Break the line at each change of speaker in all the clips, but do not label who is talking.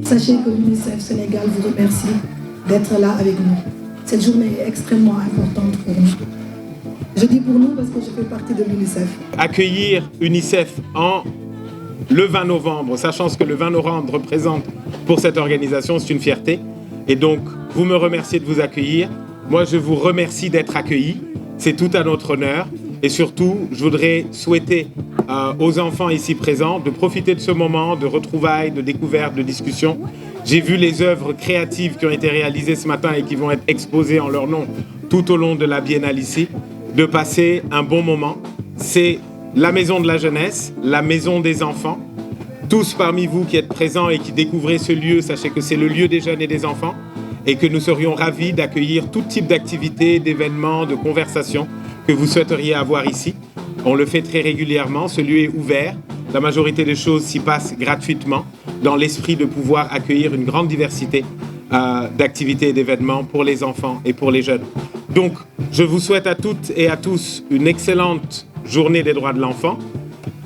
Sachez que l'UNICEF Sénégal vous remercie d'être là avec nous. Cette journée est extrêmement importante pour nous. Je dis pour nous parce que je fais partie de l'UNICEF.
Accueillir UNICEF le 20 novembre, sachant ce que le 20 novembre représente pour cette organisation, c'est une fierté. Et donc, vous me remerciez de vous accueillir. Moi, je vous remercie d'être accueillis. C'est tout à notre honneur. Et surtout, je voudrais souhaiter aux enfants ici présents de profiter de ce moment de retrouvailles, de découvertes, de discussions. J'ai vu les œuvres créatives qui ont été réalisées ce matin et qui vont être exposées en leur nom tout au long de la biennale ici, de passer un bon moment. C'est la maison de la jeunesse, la maison des enfants. Tous parmi vous qui êtes présents et qui découvrez ce lieu, sachez que c'est le lieu des jeunes et des enfants et que nous serions ravis d'accueillir tout type d'activités, d'événements, de conversations que vous souhaiteriez avoir ici. On le fait très régulièrement, ce lieu est ouvert. La majorité des choses s'y passent gratuitement dans l'esprit de pouvoir accueillir une grande diversité d'activités et d'événements pour les enfants et pour les jeunes. Donc, je vous souhaite à toutes et à tous une excellente journée des droits de l'enfant,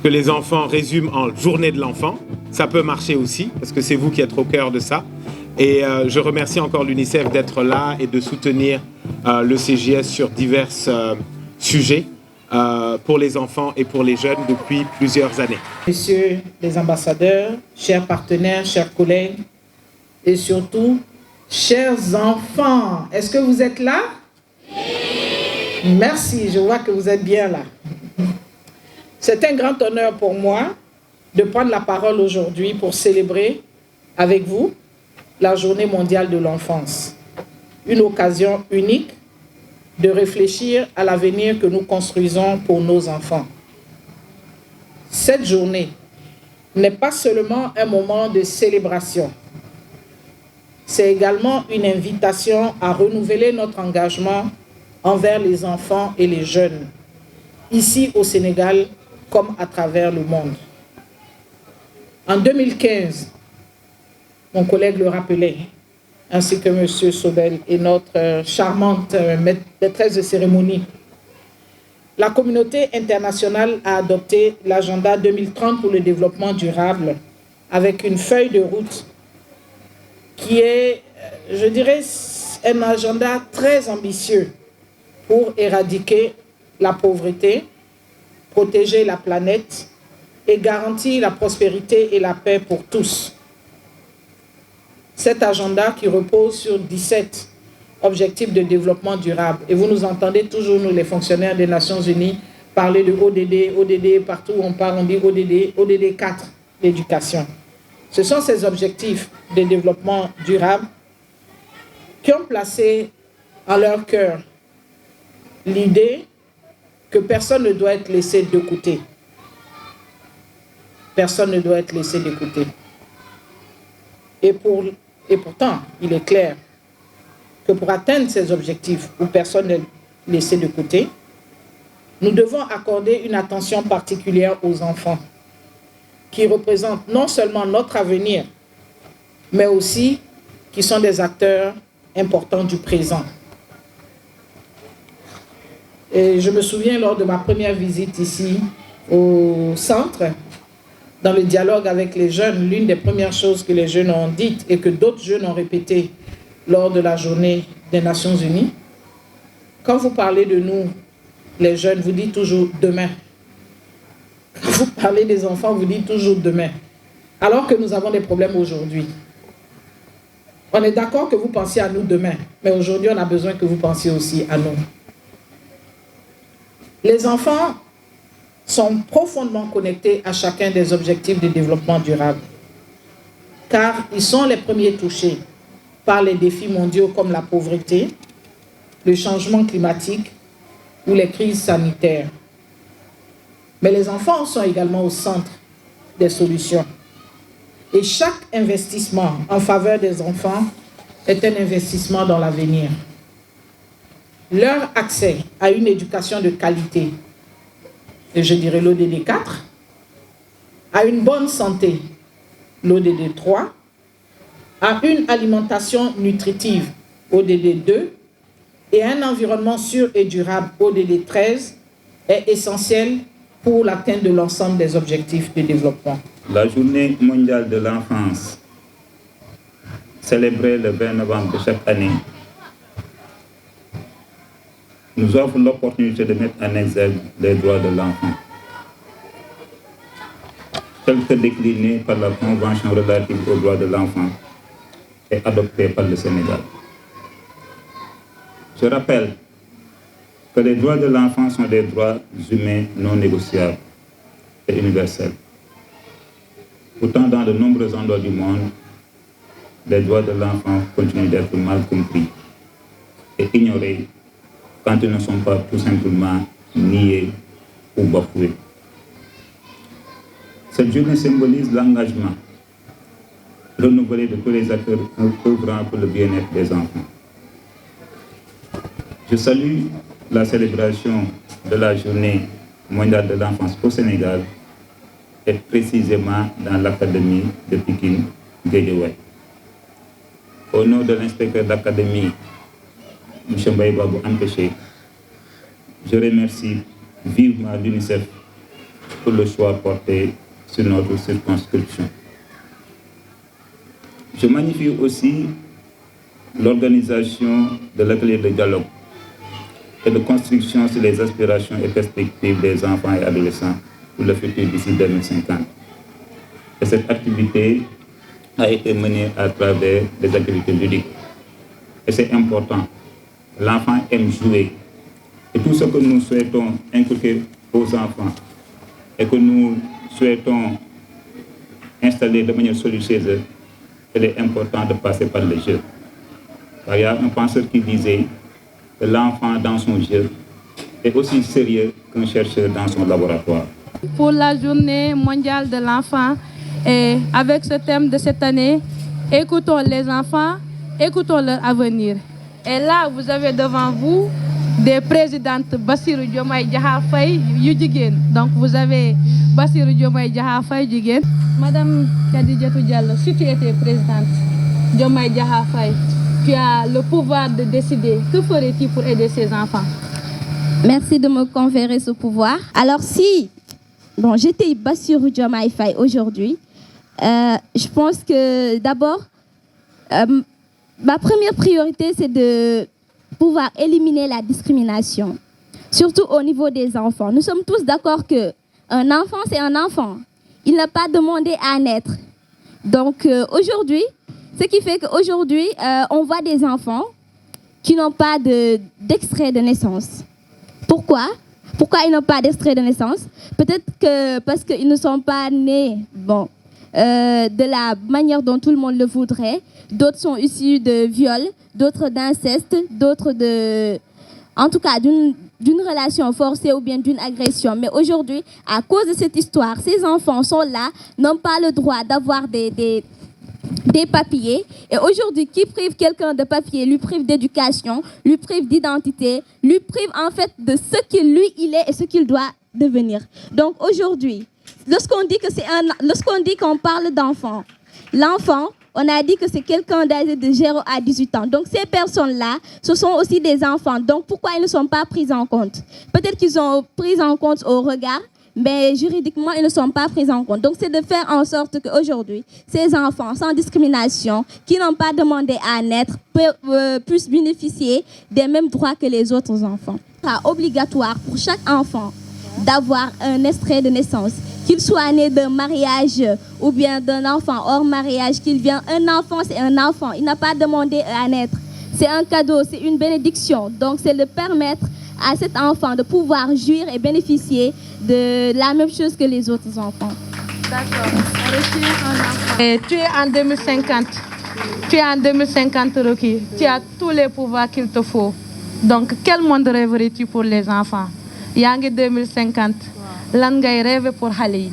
que les enfants résument en journée de l'enfant. Ça peut marcher aussi, parce que c'est vous qui êtes au cœur de ça. Et je remercie encore l'UNICEF d'être là et de soutenir le CJS sur divers sujets pour les enfants et pour les jeunes depuis plusieurs années.
Messieurs les ambassadeurs, chers partenaires, chers collègues et surtout, chers enfants, est-ce que vous êtes là? Oui. Merci, je vois que vous êtes bien là. C'est un grand honneur pour moi de prendre la parole aujourd'hui pour célébrer avec vous la Journée mondiale de l'enfance. Une occasion unique de réfléchir à l'avenir que nous construisons pour nos enfants. Cette journée n'est pas seulement un moment de célébration, c'est également une invitation à renouveler notre engagement envers les enfants et les jeunes, ici au Sénégal comme à travers le monde. En 2015, mon collègue le rappelait, ainsi que M. Sobel et notre charmante maîtresse de cérémonie, la communauté internationale a adopté l'agenda 2030 pour le développement durable avec une feuille de route qui est, je dirais, un agenda très ambitieux pour éradiquer la pauvreté, protéger la planète et garantir la prospérité et la paix pour tous. Cet agenda qui repose sur 17 objectifs de développement durable. Et vous nous entendez toujours, nous les fonctionnaires des Nations Unies, parler de ODD, ODD, partout où on parle, on dit ODD, ODD 4, l'éducation. Ce sont ces objectifs de développement durable qui ont placé en leur cœur l'idée que personne ne doit être laissé de côté. Personne ne doit être laissé de côté. Et pourtant, il est clair que pour atteindre ces objectifs où personne n'est laissé de côté, nous devons accorder une attention particulière aux enfants qui représentent non seulement notre avenir, mais aussi qui sont des acteurs importants du présent. Et je me souviens lors de ma première visite ici au centre, dans le dialogue avec les jeunes, l'une des premières choses que les jeunes ont dites et que d'autres jeunes ont répétées lors de la journée des Nations Unies, quand vous parlez de nous, les jeunes, vous dites toujours demain. Quand vous parlez des enfants, vous dites toujours demain. Alors que nous avons des problèmes aujourd'hui. On est d'accord que vous pensiez à nous demain, mais aujourd'hui, on a besoin que vous pensiez aussi à nous. Les enfants sont profondément connectés à chacun des objectifs de développement durable, car ils sont les premiers touchés par les défis mondiaux comme la pauvreté, le changement climatique ou les crises sanitaires. Mais les enfants sont également au centre des solutions. Et chaque investissement en faveur des enfants est un investissement dans l'avenir. Leur accès à une éducation de qualité, et je dirais l'ODD 4, à une bonne santé, l'ODD 3, à une alimentation nutritive, ODD 2, et un environnement sûr et durable, ODD 13, est essentiel pour l'atteinte de l'ensemble des objectifs de développement.
La journée mondiale de l'enfance, célébrée le 20 novembre de chaque année, nous offre l'opportunité de mettre en exergue les droits de l'enfant, tels que déclinés par la Convention relative aux droits de l'enfant et adoptée par le Sénégal. Je rappelle que les droits de l'enfant sont des droits humains non négociables et universels. Pourtant, dans de nombreux endroits du monde, les droits de l'enfant continuent d'être mal compris et ignorés quand ils ne sont pas tout simplement niés ou bafoués. Cette journée symbolise l'engagement renouvelé de tous les acteurs œuvrant pour le bien-être des enfants. Je salue la célébration de la journée mondiale de l'enfance au Sénégal et précisément dans l'académie de Pikine Guédiawaye. Au nom de l'inspecteur d'académie, M. Mbaye Babou Ampéché, je remercie vivement l'UNICEF pour le choix porté sur notre circonscription. Je magnifie aussi l'organisation de l'atelier de dialogue et de construction sur les aspirations et perspectives des enfants et adolescents pour le futur d'ici 2050. Et cette activité a été menée à travers des activités ludiques. Et c'est important. L'enfant aime jouer. Et tout ce que nous souhaitons inculquer aux enfants et que nous souhaitons installer de manière solide chez eux, il est important de passer par le jeu. Car il y a un penseur qui disait que l'enfant dans son jeu est aussi sérieux qu'un chercheur dans son laboratoire.
Pour la journée mondiale de l'enfant, et avec ce thème de cette année, écoutons les enfants, écoutons leur avenir. Et là, vous avez devant vous des présidentes Bassirou Diomaye Diakhar Faye yu jigéen. Donc vous avez Bassirou Diomaye Diakhar Faye jigéen. Madame Kadidiatou Diallo, si tu étais présidente Diomaye Diakhar Faye, tu as le pouvoir de décider. Que ferais-tu pour aider ces enfants?
Merci de me conférer ce pouvoir. Alors si j'étais Bassirou Diomaye Faye aujourd'hui, je pense que d'abord, ma première priorité, c'est de pouvoir éliminer la discrimination, surtout au niveau des enfants. Nous sommes tous d'accord qu'un enfant, c'est un enfant. Il n'a pas demandé à naître. Donc aujourd'hui, ce qui fait qu'aujourd'hui, on voit des enfants qui n'ont pas d'extrait de naissance. Pourquoi? Pourquoi ils n'ont pas d'extrait de naissance? Peut-être que parce qu'ils ne sont pas nés de la manière dont tout le monde le voudrait. D'autres sont issus de viol, d'autres d'inceste, d'autres en tout cas d'une relation forcée ou bien d'une agression. Mais aujourd'hui, à cause de cette histoire, ces enfants sont là, n'ont pas le droit d'avoir des papiers. Et aujourd'hui, qui prive quelqu'un de papier, lui prive d'éducation, lui prive d'identité, lui prive en fait de ce qu'il il est et ce qu'il doit devenir. Donc aujourd'hui, lorsqu'on dit qu'on parle d'enfant, l'enfant, on a dit que c'est quelqu'un d'âgé de 0 à 18 ans. Donc ces personnes-là, ce sont aussi des enfants. Donc pourquoi ils ne sont pas pris en compte? Peut-être qu'ils sont pris en compte au regard, mais juridiquement, ils ne sont pas pris en compte. Donc c'est de faire en sorte qu'aujourd'hui, ces enfants sans discrimination, qui n'ont pas demandé à naître, puissent bénéficier des mêmes droits que les autres enfants. C'est obligatoire pour chaque enfant d'avoir un extrait de naissance, qu'il soit né d'un mariage ou bien d'un enfant hors mariage, qu'il vient. Un enfant, c'est un enfant. Il n'a pas demandé à naître. C'est un cadeau, c'est une bénédiction. Donc, c'est de permettre à cet enfant de pouvoir jouir et bénéficier de la même chose que les autres enfants.
D'accord. Et tu es en 2050. Tu es en 2050, Rocky. Tu as tous les pouvoirs qu'il te faut. Donc, quel monde rêverais-tu pour les enfants? Yang 2050. Lan ngay rêver pour xalé yi?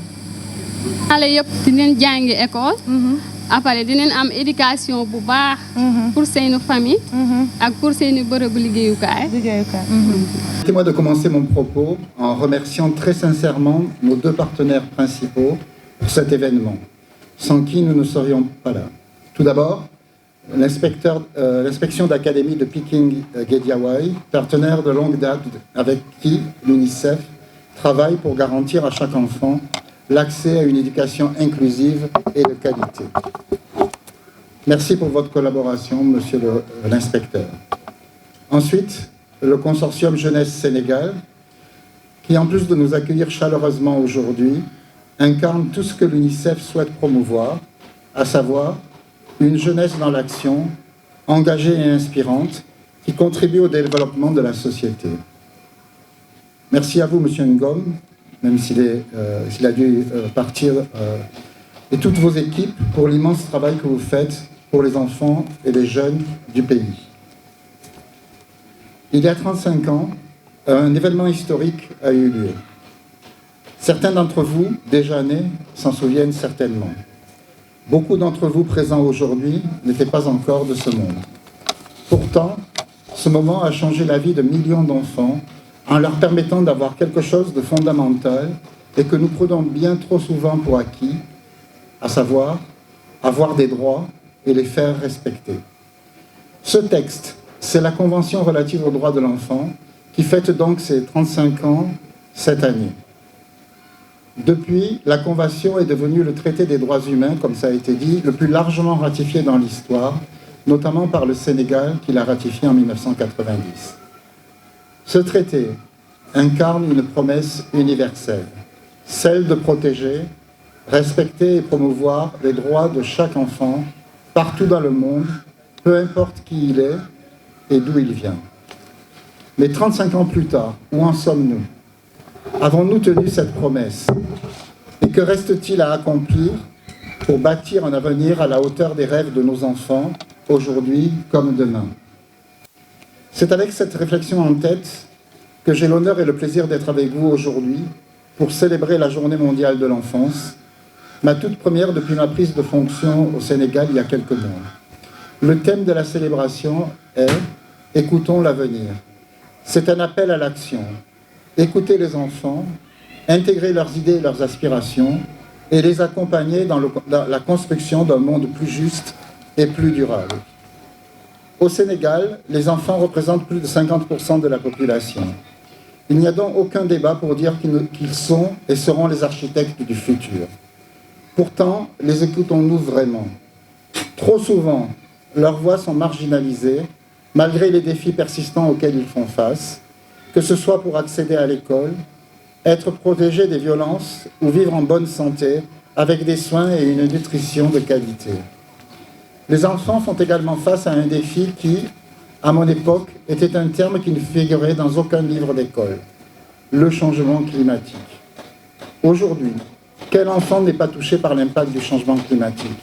Xalé yépp dinañ jàngi école. Après dinañ am éducation bu baax pour seeni famille ak pour seeni bërëbu liggéeyukaay.
Permettez-moi de commencer mon propos en remerciant très sincèrement nos deux partenaires principaux pour cet événement, sans qui nous ne serions pas là. Tout d'abord, l'inspection d'académie de Pikine Guédiawaye, partenaire de longue date avec qui l'UNICEF travaille pour garantir à chaque enfant l'accès à une éducation inclusive et de qualité. Merci pour votre collaboration, monsieur l'inspecteur. Ensuite, le consortium Jeunesse Sénégal, qui en plus de nous accueillir chaleureusement aujourd'hui, incarne tout ce que l'UNICEF souhaite promouvoir, à savoir une jeunesse dans l'action, engagée et inspirante, qui contribue au développement de la société. Merci à vous, monsieur Ngom, même s'il a dû partir, et toutes vos équipes pour l'immense travail que vous faites pour les enfants et les jeunes du pays. Il y a 35 ans, un événement historique a eu lieu. Certains d'entre vous, déjà nés, s'en souviennent certainement. Beaucoup d'entre vous présents aujourd'hui n'étaient pas encore de ce monde. Pourtant, ce moment a changé la vie de millions d'enfants en leur permettant d'avoir quelque chose de fondamental et que nous prenons bien trop souvent pour acquis, à savoir avoir des droits et les faire respecter. Ce texte, c'est la Convention relative aux droits de l'enfant qui fête donc ses 35 ans cette année. Depuis, la Convention est devenue le traité des droits humains, comme ça a été dit, le plus largement ratifié dans l'histoire, notamment par le Sénégal qui l'a ratifié en 1990. Ce traité incarne une promesse universelle, celle de protéger, respecter et promouvoir les droits de chaque enfant partout dans le monde, peu importe qui il est et d'où il vient. Mais 35 ans plus tard, où en sommes-nous? Avons-nous tenu cette promesse? Et que reste-t-il à accomplir pour bâtir un avenir à la hauteur des rêves de nos enfants, aujourd'hui comme demain? C'est avec cette réflexion en tête que j'ai l'honneur et le plaisir d'être avec vous aujourd'hui pour célébrer la Journée mondiale de l'enfance, ma toute première depuis ma prise de fonction au Sénégal il y a quelques mois. Le thème de la célébration est « Écoutons l'avenir ». C'est un appel à l'action. Écouter les enfants, intégrer leurs idées et leurs aspirations et les accompagner dans la construction d'un monde plus juste et plus durable. Au Sénégal, les enfants représentent plus de 50% de la population. Il n'y a donc aucun débat pour dire qu'ils sont et seront les architectes du futur. Pourtant, les écoutons-nous vraiment? Trop souvent, leurs voix sont marginalisées, malgré les défis persistants auxquels ils font face, que ce soit pour accéder à l'école, être protégés des violences ou vivre en bonne santé avec des soins et une nutrition de qualité. Les enfants font également face à un défi qui, à mon époque, était un terme qui ne figurait dans aucun livre d'école, le changement climatique. Aujourd'hui, quel enfant n'est pas touché par l'impact du changement climatique?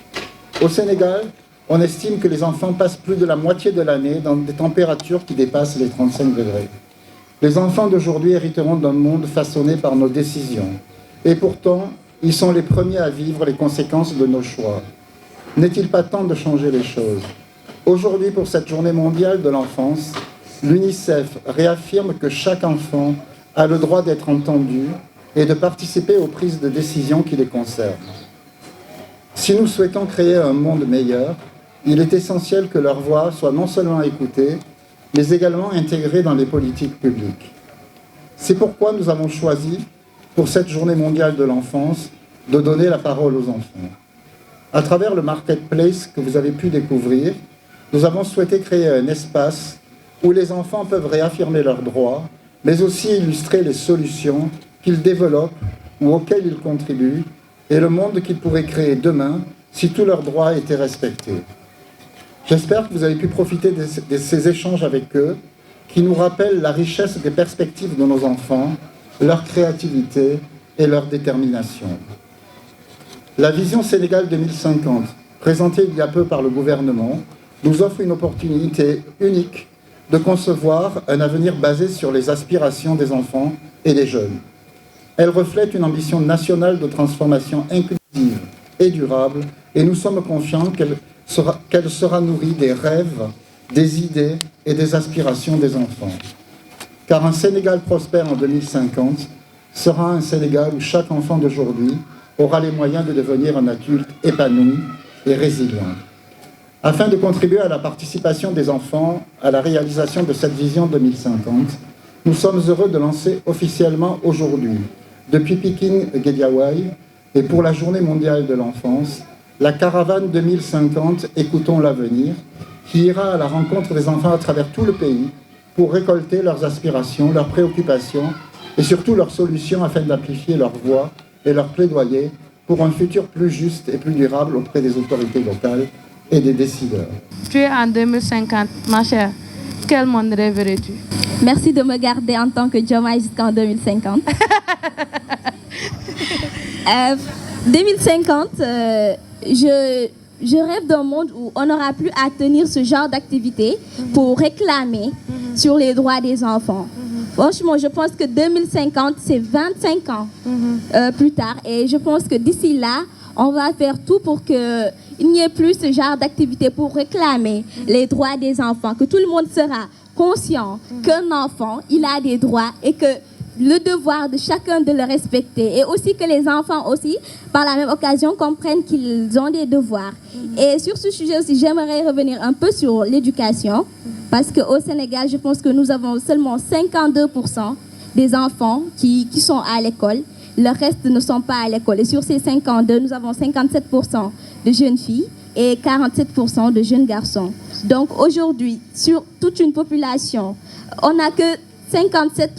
Au Sénégal, on estime que les enfants passent plus de la moitié de l'année dans des températures qui dépassent les 35 degrés. Les enfants d'aujourd'hui hériteront d'un monde façonné par nos décisions. Et pourtant, ils sont les premiers à vivre les conséquences de nos choix. N'est-il pas temps de changer les choses? Aujourd'hui, pour cette journée mondiale de l'enfance, l'UNICEF réaffirme que chaque enfant a le droit d'être entendu et de participer aux prises de décisions qui les concernent. Si nous souhaitons créer un monde meilleur, il est essentiel que leur voix soit non seulement écoutée, mais également intégrée dans les politiques publiques. C'est pourquoi nous avons choisi, pour cette journée mondiale de l'enfance, de donner la parole aux enfants. À travers le marketplace que vous avez pu découvrir, nous avons souhaité créer un espace où les enfants peuvent réaffirmer leurs droits, mais aussi illustrer les solutions qu'ils développent ou auxquelles ils contribuent, et le monde qu'ils pourraient créer demain si tous leurs droits étaient respectés. J'espère que vous avez pu profiter de ces échanges avec eux, qui nous rappellent la richesse des perspectives de nos enfants, leur créativité et leur détermination. La vision Sénégal 2050, présentée il y a peu par le gouvernement, nous offre une opportunité unique de concevoir un avenir basé sur les aspirations des enfants et des jeunes. Elle reflète une ambition nationale de transformation inclusive et durable, et nous sommes confiants qu'elle sera nourrie des rêves, des idées et des aspirations des enfants. Car un Sénégal prospère en 2050 sera un Sénégal où chaque enfant d'aujourd'hui aura les moyens de devenir un adulte épanoui et résilient. Afin de contribuer à la participation des enfants à la réalisation de cette vision 2050, nous sommes heureux de lancer officiellement aujourd'hui, depuis Pikine-Guédiawaye, Et pour la Journée mondiale de l'enfance, la caravane 2050 Écoutons l'avenir, qui ira à la rencontre des enfants à travers tout le pays pour récolter leurs aspirations, leurs préoccupations et surtout leurs solutions afin d'amplifier leur voix et leur plaidoyer pour un futur plus juste et plus durable auprès des autorités locales et des décideurs.
Tu es en 2050, ma chère. Quel monde rêverais-tu?
Merci de me garder en tant que Diomaye jusqu'en 2050. 2050, je rêve d'un monde où on n'aura plus à tenir ce genre d'activité pour réclamer sur les droits des enfants. Franchement, je pense que 2050, c'est 25 ans plus tard. Et je pense que d'ici là, on va faire tout pour qu'il n'y ait plus ce genre d'activité pour réclamer les droits des enfants, que tout le monde sera conscient qu'un enfant, il a des droits et que le devoir de chacun de le respecter. Et aussi que les enfants aussi, par la même occasion, comprennent qu'ils ont des devoirs. Et sur ce sujet aussi, j'aimerais revenir un peu sur l'éducation. Parce qu'au Sénégal, je pense que nous avons seulement 52% des enfants qui sont à l'école. Le reste ne sont pas à l'école. Et sur ces 52, nous avons 57% de jeunes filles et 47% de jeunes garçons. Donc aujourd'hui, sur toute une population, on n'a que 52%.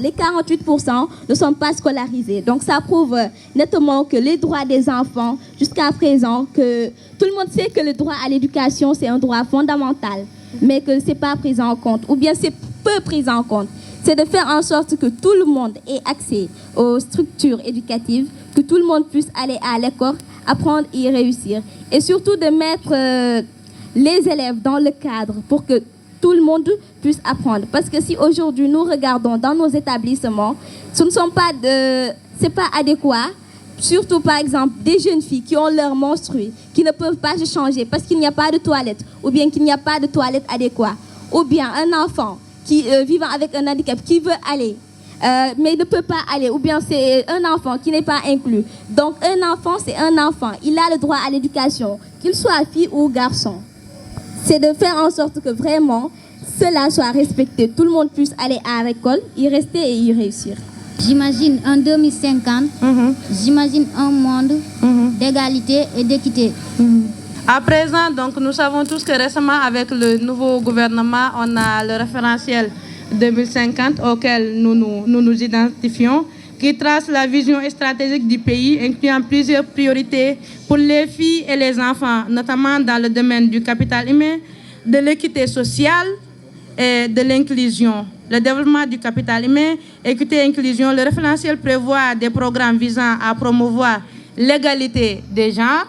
Les 48% ne sont pas scolarisés. Donc ça prouve nettement que les droits des enfants, jusqu'à présent, que tout le monde sait que le droit à l'éducation, c'est un droit fondamental, mais que ce n'est pas pris en compte, ou bien c'est peu pris en compte. C'est de faire en sorte que tout le monde ait accès aux structures éducatives, que tout le monde puisse aller à l'école, apprendre et réussir. Et surtout de mettre les élèves dans le cadre pour que tout le monde puisse apprendre. Parce que si aujourd'hui nous regardons dans nos établissements, ce ne sont pas c'est pas adéquat. Surtout par exemple des jeunes filles qui ont leur menstrues, qui ne peuvent pas se changer parce qu'il n'y a pas de toilette, ou bien qu'il n'y a pas de toilette adéquate, ou bien un enfant qui vivant avec un handicap qui veut aller, mais ne peut pas aller, ou bien c'est un enfant qui n'est pas inclus. Donc un enfant, c'est un enfant. Il a le droit à l'éducation, qu'il soit fille ou garçon. C'est de faire en sorte que vraiment cela soit respecté. Tout le monde puisse aller à l'école, y rester et y réussir.
J'imagine en 2050, j'imagine un monde d'égalité et d'équité.
À présent, donc, nous savons tous que récemment, avec le nouveau gouvernement, on a le référentiel 2050 auquel nous nous identifions, qui trace la vision stratégique du pays, incluant plusieurs priorités pour les filles et les enfants, notamment dans le domaine du capital humain, de l'équité sociale et de l'inclusion. Le développement du capital humain, équité et inclusion, le référentiel prévoit des programmes visant à promouvoir l'égalité des genres,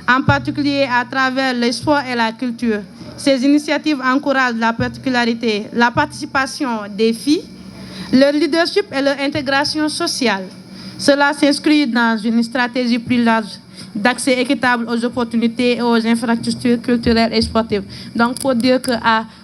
en particulier à travers le sport et la culture. Ces initiatives encouragent la particularité, la participation des filles, leur leadership et leur intégration sociale. Cela s'inscrit dans une stratégie plus large d'accès équitable aux opportunités et aux infrastructures culturelles et sportives. Donc, pour dire que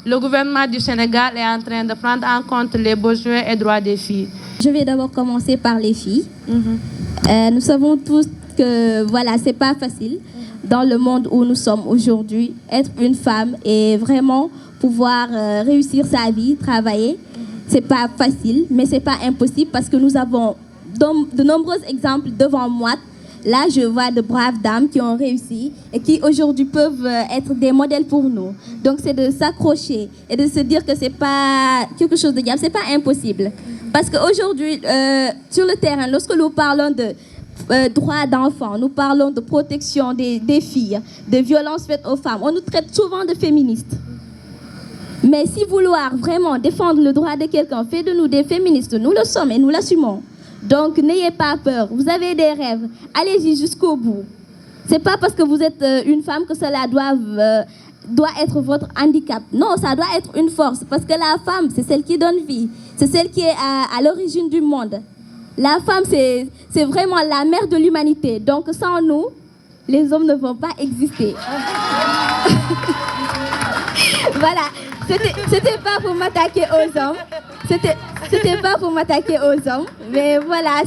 le gouvernement du Sénégal est en train de prendre en compte les besoins et droits des filles.
Je vais d'abord commencer par les filles. Nous savons tous que voilà, c'est pas facile dans le monde où nous sommes aujourd'hui, être une femme et vraiment pouvoir réussir sa vie, travailler. C'est pas facile, mais c'est pas impossible parce que nous avons de nombreux exemples devant moi. Là, je vois de braves dames qui ont réussi et qui aujourd'hui peuvent être des modèles pour nous. Donc, c'est de s'accrocher et de se dire que c'est pas quelque chose de diable, c'est pas impossible. Parce qu'aujourd'hui, sur le terrain, lorsque nous parlons de droits d'enfants, nous parlons de protection des filles, de violences faites aux femmes, on nous traite souvent de féministes. Mais si vouloir vraiment défendre le droit de quelqu'un fait de nous des féministes, nous le sommes et nous l'assumons. Donc n'ayez pas peur, vous avez des rêves, allez-y jusqu'au bout. C'est pas parce que vous êtes une femme que cela doit être votre handicap. Non, ça doit être une force parce que la femme, c'est celle qui donne vie, c'est celle qui est à l'origine du monde. La femme, c'est vraiment la mère de l'humanité. Donc sans nous, les hommes ne vont pas exister. Voilà, c'était pas pour m'attaquer aux hommes. C'était pas pour m'attaquer aux hommes, mais voilà,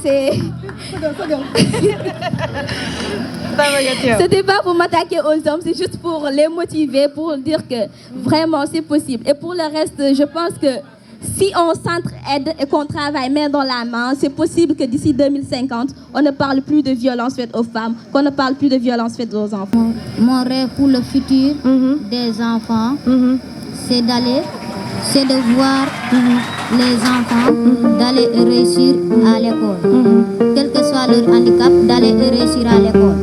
C'était pas pour m'attaquer aux hommes, c'est juste pour les motiver, pour dire que vraiment c'est possible. Et pour le reste, je pense que si on s'entraide et qu'on travaille main dans la main, c'est possible que d'ici 2050, on ne parle plus de violence faite aux femmes, qu'on ne parle plus de violence faite aux enfants.
Mon rêve pour le futur des enfants, c'est de voir les enfants d'aller réussir à l'école. Quel que soit leur handicap, d'aller réussir à l'école.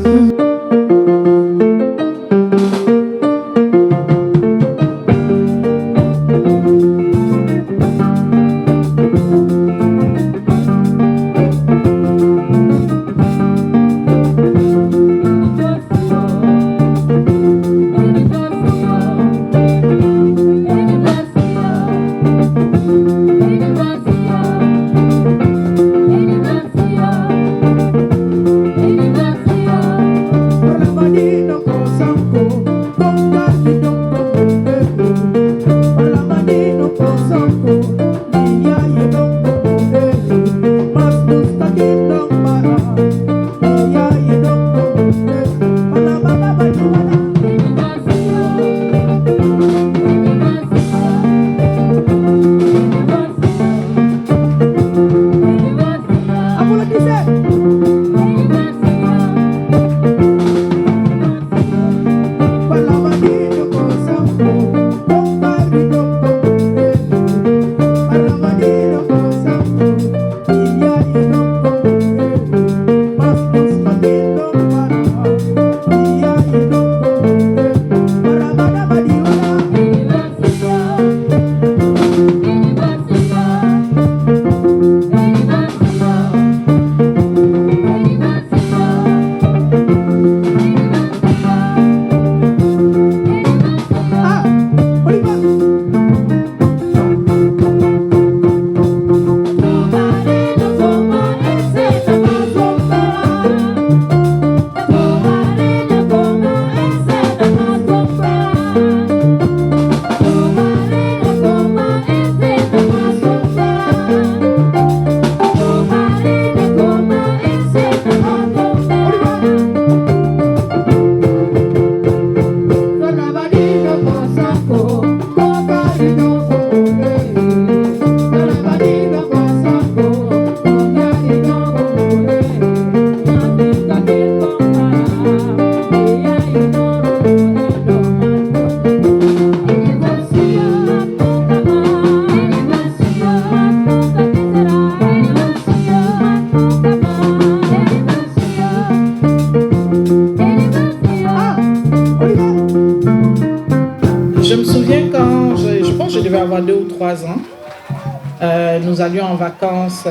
Nous allions en vacances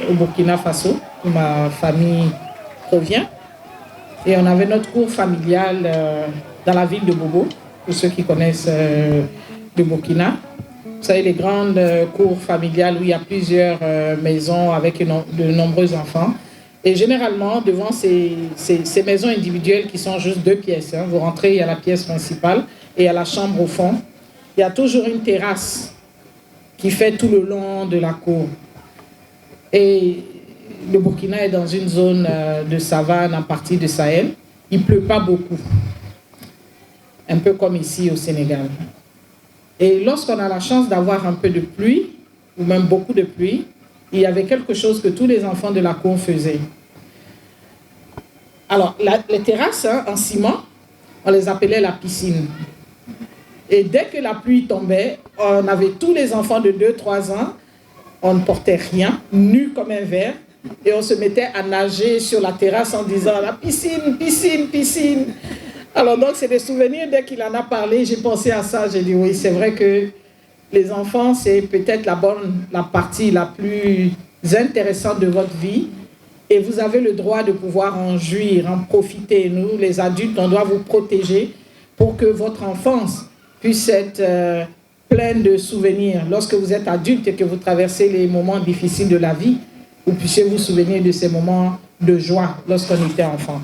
au Burkina Faso, où ma famille provient. Et on avait notre cour familial dans la ville de Bobo, pour ceux qui connaissent le Burkina. Vous savez, les grandes cours familiales où il y a plusieurs maisons avec de nombreux enfants. Et généralement, devant ces maisons individuelles qui sont juste 2 pièces, hein, vous rentrez, il y a la pièce principale et il y a la chambre au fond. Il y a toujours une terrasse qui fait tout le long de la cour. Et le Burkina est dans une zone de savane en partie de Sahel. Il ne pleut pas beaucoup, un peu comme ici au Sénégal. Et lorsqu'on a la chance d'avoir un peu de pluie, ou même beaucoup de pluie, il y avait quelque chose que tous les enfants de la cour faisaient. Alors, les terrasses hein, en ciment, on les appelait la piscine. Et dès que la pluie tombait, on avait tous les enfants de 2-3 ans, on ne portait rien, nus comme un verre, et on se mettait à nager sur la terrasse en disant « la piscine, piscine, piscine ». Alors donc c'est des souvenirs, dès qu'il en a parlé, j'ai pensé à ça, j'ai dit oui, c'est vrai que les enfants, c'est peut-être la partie la plus intéressante de votre vie, et vous avez le droit de pouvoir en jouir, en profiter. Nous, les adultes, on doit vous protéger pour que votre enfance puisse être pleine de souvenirs. Lorsque vous êtes adulte et que vous traversez les moments difficiles de la vie, vous puissiez vous souvenir de ces moments de joie lorsqu'on était enfant.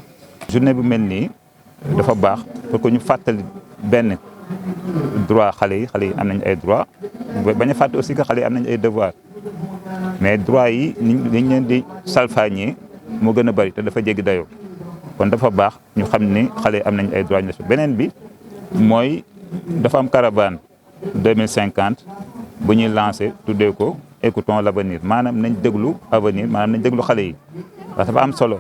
Journée bu mel nii dafa baax pour que ñu fàttali benn droit xale yi am nañ ay droit bañ a fàtte aussi que xale yi am nañ ay devoir mais droit yi dañ leen di salfaañee moo gën a bari te dafa jéggi dayoo kon dafa baax ñu xam ni xale yi am nañ ay droit ñu beneen bi mooy dafa am caravane 2050 bu ñuy lancé tuddee ko écoutons l'avenir maanaam nañ déglu avenir maanaam nañ déglu xale yi parce que dafa am solo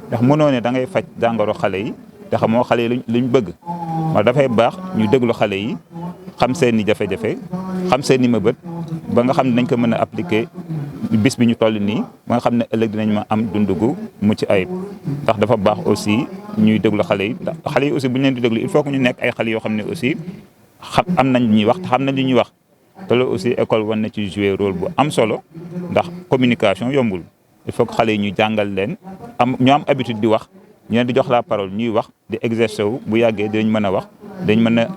ndax mënoo ne da ngay faj jàngoro xale yi te xamoo xale yi luñ bëgg ma dafay baax ñu déglu xale yi xam seen i jafe-jafe xam seen i mëbët ba nga xam ne nañ ko mën a appliquer bis bi ñu toll nii ba nga xam ne ëllëg dinañ ma am dundu gu mucc ayib ndax dafa baax aussi ñuy déglu xale yi ndax xale yi aussi bu ñu leen di déglu il faut que ñu nekk ay xale yoo xam ne aussi am nañ lu ñuy wax te xam nañ lu ñuy wax te loolu aussi école war na ci jouer rôle bu am solo ndax communication yombul il faut que xale yi ñu jàngal leen ñu am habitude di wax ñu leen di jox la parole ñuy wax di exercer wu bu yàggee dinañ mën a wax dañ mën a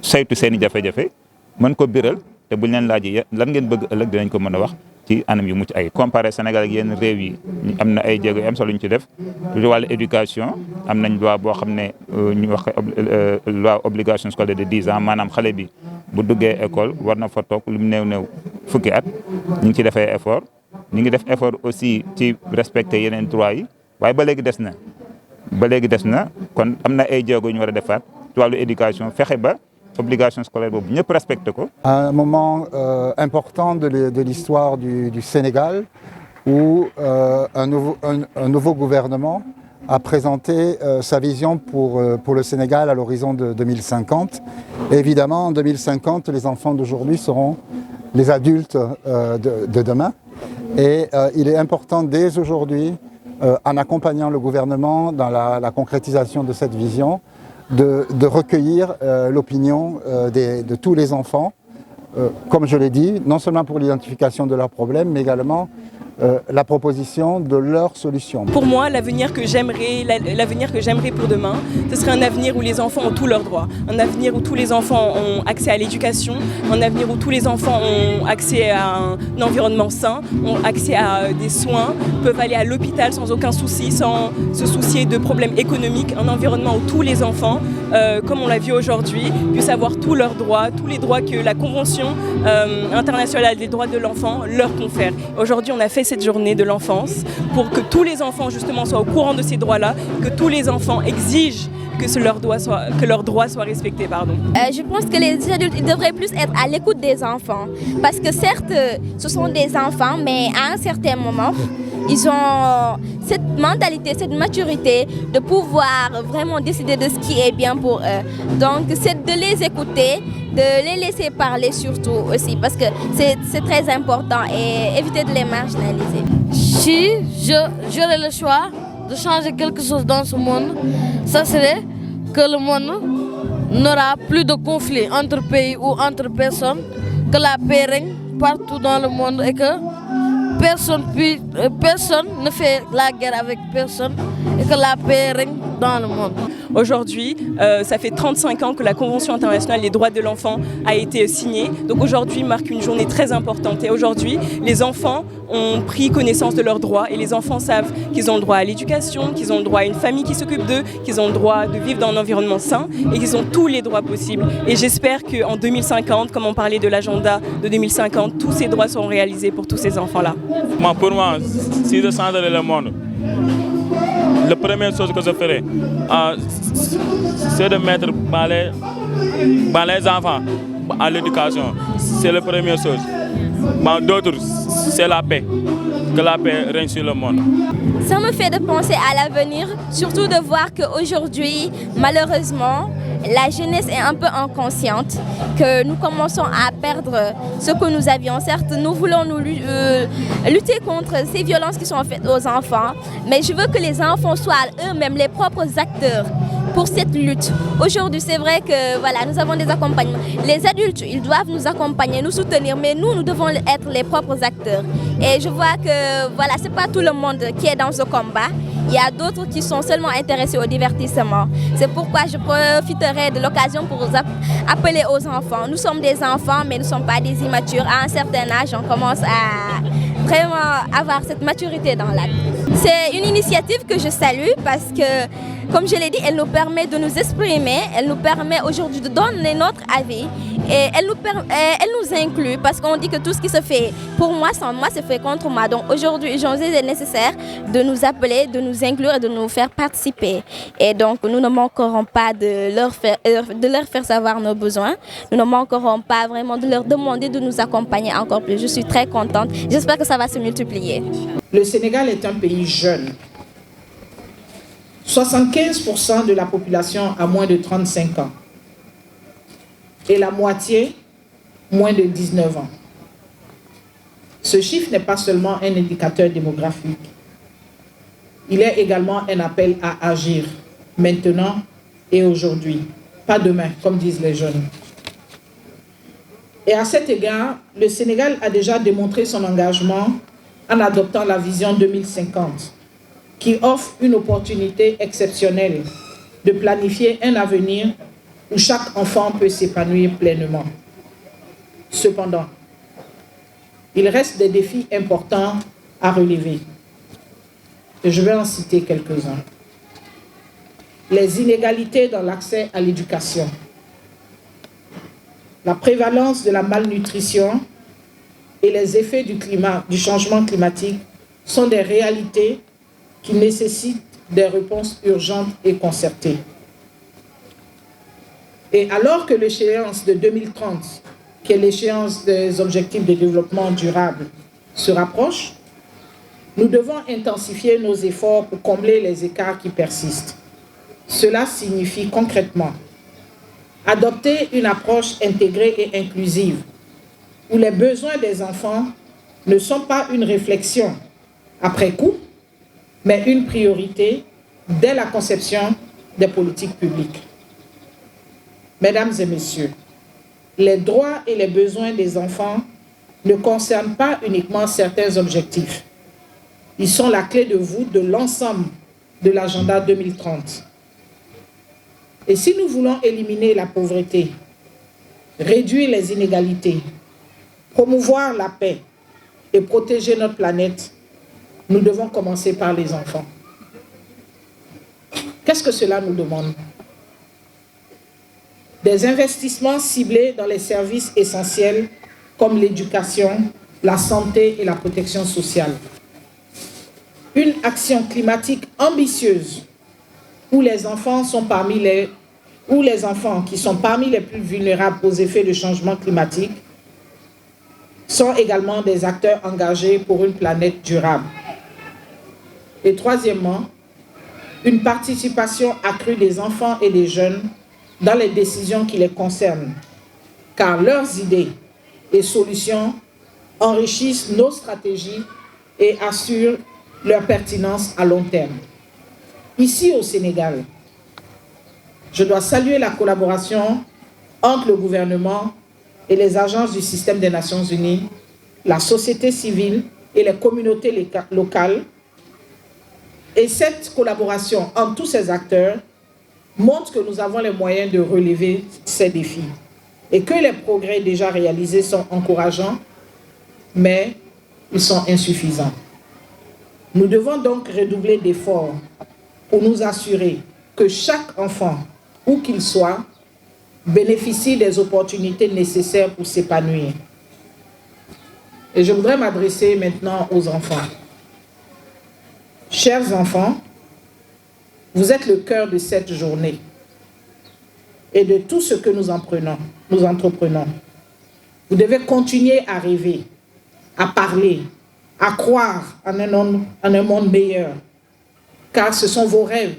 saytu seen i jafe-jafe mën ko biral te buñ leen laajee lan ngeen bëgg ëllëg dinañ ko mën a wax ci anam yu mucc ay comparé Sénégal ak yenn réew yi am na ay jéego yu am solo ñu ci def lu wàllu éducation am nañ loi boo xam ne ñu wax loi obligation scolaire de 10 ans maanaam xale bi bu duggee école war na fa toog lu mu néew fukki at ñu ngi ci defee effort ñu ngi def effort aussi ci respecter yeneen droit yi waaye ba léegi des na kon am na ay jéego ñu war a defaat ci wàllu éducation fexe ba obligation scolaire boobu ñëpp respecté ko.
Un moment important de l'histoire du Sénégal où un nouveau gouvernement a présenté sa vision pour le Sénégal à l'horizon de 2050. Et évidemment, en 2050, les enfants d'aujourd'hui seront les adultes de demain. Et il est important dès aujourd'hui, en accompagnant le gouvernement dans la concrétisation de cette vision, de recueillir l'opinion de tous les enfants, comme je l'ai dit, non seulement pour l'identification de leurs problèmes, mais également la proposition de leurs solutions.
Pour moi, l'avenir que j'aimerais pour demain, ce serait un avenir où les enfants ont tous leurs droits, un avenir où tous les enfants ont accès à l'éducation, un avenir où tous les enfants ont accès à un environnement sain, ont accès à des soins, peuvent aller à l'hôpital sans aucun souci, sans se soucier de problèmes économiques, un environnement où tous les enfants, comme on l'a vu aujourd'hui, puissent avoir tous leurs droits, tous les droits que la Convention internationale des droits de l'enfant leur confère. Aujourd'hui, on a fait cette journée de l'enfance pour que tous les enfants justement soient au courant de ces droits-là, que tous les enfants exigent que leurs droits soient respectés.
Je pense que les adultes ils devraient plus être à l'écoute des enfants. Parce que certes, ce sont des enfants, mais à un certain moment, ils ont cette mentalité, cette maturité de pouvoir vraiment décider de ce qui est bien pour eux. Donc c'est de les écouter, de les laisser parler surtout aussi, parce que c'est très important et éviter de les marginaliser.
Si j'aurais le choix de changer quelque chose dans ce monde, ça serait que le monde n'aura plus de conflits entre pays ou entre personnes, que la paix règne partout dans le monde et que personne ne fait la guerre avec personne et que la paix règne dans le monde.
Aujourd'hui, ça fait 35 ans que la Convention internationale des droits de l'enfant a été signée. Donc aujourd'hui marque une journée très importante. Et aujourd'hui, les enfants ont pris connaissance de leurs droits et les enfants savent qu'ils ont le droit à l'éducation, qu'ils ont le droit à une famille qui s'occupe d'eux, qu'ils ont le droit de vivre dans un environnement sain et qu'ils ont tous les droits possibles. Et j'espère qu'en 2050, comme on parlait de l'agenda de 2050, tous ces droits seront réalisés pour tous ces enfants-là.
Pour moi, si je changerais le monde, la première chose que je ferais, c'est de mettre les enfants à l'éducation. C'est la première chose. D'autres, c'est la paix. Que la paix règne sur le monde.
Ça me fait de penser à l'avenir, surtout de voir qu'aujourd'hui, malheureusement, la jeunesse est un peu inconsciente, que nous commençons à perdre ce que nous avions. Certes, nous voulons lutter contre ces violences qui sont faites aux enfants, mais je veux que les enfants soient eux-mêmes les propres acteurs pour cette lutte. Aujourd'hui, c'est vrai que voilà, nous avons des accompagnements. Les adultes, ils doivent nous accompagner, nous soutenir, mais nous devons être les propres acteurs. Et je vois que voilà, c'est pas tout le monde qui est dans ce combat. Il y a d'autres qui sont seulement intéressés au divertissement. C'est pourquoi je profiterai de l'occasion pour appeler aux enfants. Nous sommes des enfants, mais nous ne sommes pas des immatures. À un certain âge, on commence à vraiment avoir cette maturité dans la vie. C'est une initiative que je salue parce que comme je l'ai dit, elle nous permet de nous exprimer, elle nous permet aujourd'hui de donner notre avis et elle nous inclut parce qu'on dit que tout ce qui se fait pour moi, sans moi, c'est fait contre moi. Donc aujourd'hui, il est nécessaire de nous appeler, de nous inclure et de nous faire participer. Et donc nous ne manquerons pas de leur faire savoir nos besoins. Nous ne manquerons pas vraiment de leur demander de nous accompagner encore plus. Je suis très contente. J'espère que ça va se multiplier.
Le Sénégal est un pays jeune. 75% de la population a moins de 35 ans. Et la moitié, moins de 19 ans. Ce chiffre n'est pas seulement un indicateur démographique. Il est également un appel à agir, maintenant et aujourd'hui. Pas demain, comme disent les jeunes. Et à cet égard, le Sénégal a déjà démontré son engagement en adoptant la vision 2050, qui offre une opportunité exceptionnelle de planifier un avenir où chaque enfant peut s'épanouir pleinement. Cependant, il reste des défis importants à relever. Et je vais en citer quelques-uns. Les inégalités dans l'accès à l'éducation, la prévalence de la malnutrition et les effets du changement climatique sont des réalités qui nécessitent des réponses urgentes et concertées. Et alors que l'échéance de 2030, qui est l'échéance des objectifs de développement durable, se rapproche, nous devons intensifier nos efforts pour combler les écarts qui persistent. Cela signifie concrètement adopter une approche intégrée et inclusive, où les besoins des enfants ne sont pas une réflexion après coup, mais une priorité dès la conception des politiques publiques. Mesdames et messieurs, les droits et les besoins des enfants ne concernent pas uniquement certains objectifs. Ils sont la clé de voûte de l'ensemble de l'agenda 2030. Et si nous voulons éliminer la pauvreté, réduire les inégalités, promouvoir la paix et protéger notre planète, nous devons commencer par les enfants. Qu'est-ce que cela nous demande? Des investissements ciblés dans les services essentiels comme l'éducation, la santé et la protection sociale. Une action climatique ambitieuse où les enfants qui sont parmi les plus vulnérables aux effets du changement climatique sont également des acteurs engagés pour une planète durable. Et troisièmement, une participation accrue des enfants et des jeunes dans les décisions qui les concernent, car leurs idées et solutions enrichissent nos stratégies et assurent leur pertinence à long terme. Ici au Sénégal, je dois saluer la collaboration entre le gouvernement et les agences du système des Nations Unies, la société civile et les communautés locales. Et cette collaboration entre tous ces acteurs montre que nous avons les moyens de relever ces défis et que les progrès déjà réalisés sont encourageants, mais ils sont insuffisants. Nous devons donc redoubler d'efforts pour nous assurer que chaque enfant, où qu'il soit, bénéficie des opportunités nécessaires pour s'épanouir. Et je voudrais m'adresser maintenant aux enfants. Chers enfants, vous êtes le cœur de cette journée et de tout ce que nous entreprenons. Vous devez continuer à rêver, à parler, à croire en un monde meilleur, car ce sont vos rêves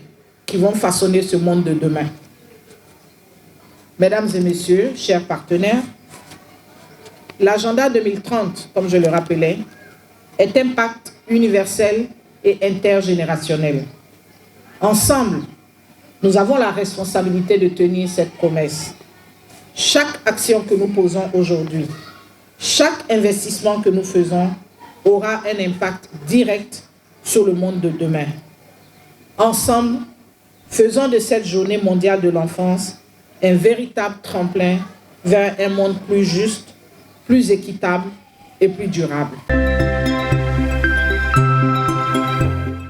qui vont façonner ce monde de demain. Mesdames et messieurs, chers partenaires, l'agenda 2030, comme je le rappelais, est un pacte universel et intergénérationnel. Ensemble, nous avons la responsabilité de tenir cette promesse. Chaque action que nous posons aujourd'hui, chaque investissement que nous faisons aura un impact direct sur le monde de demain. Ensemble, faisons de cette journée mondiale de l'enfance un véritable tremplin vers un monde plus juste, plus équitable et plus durable.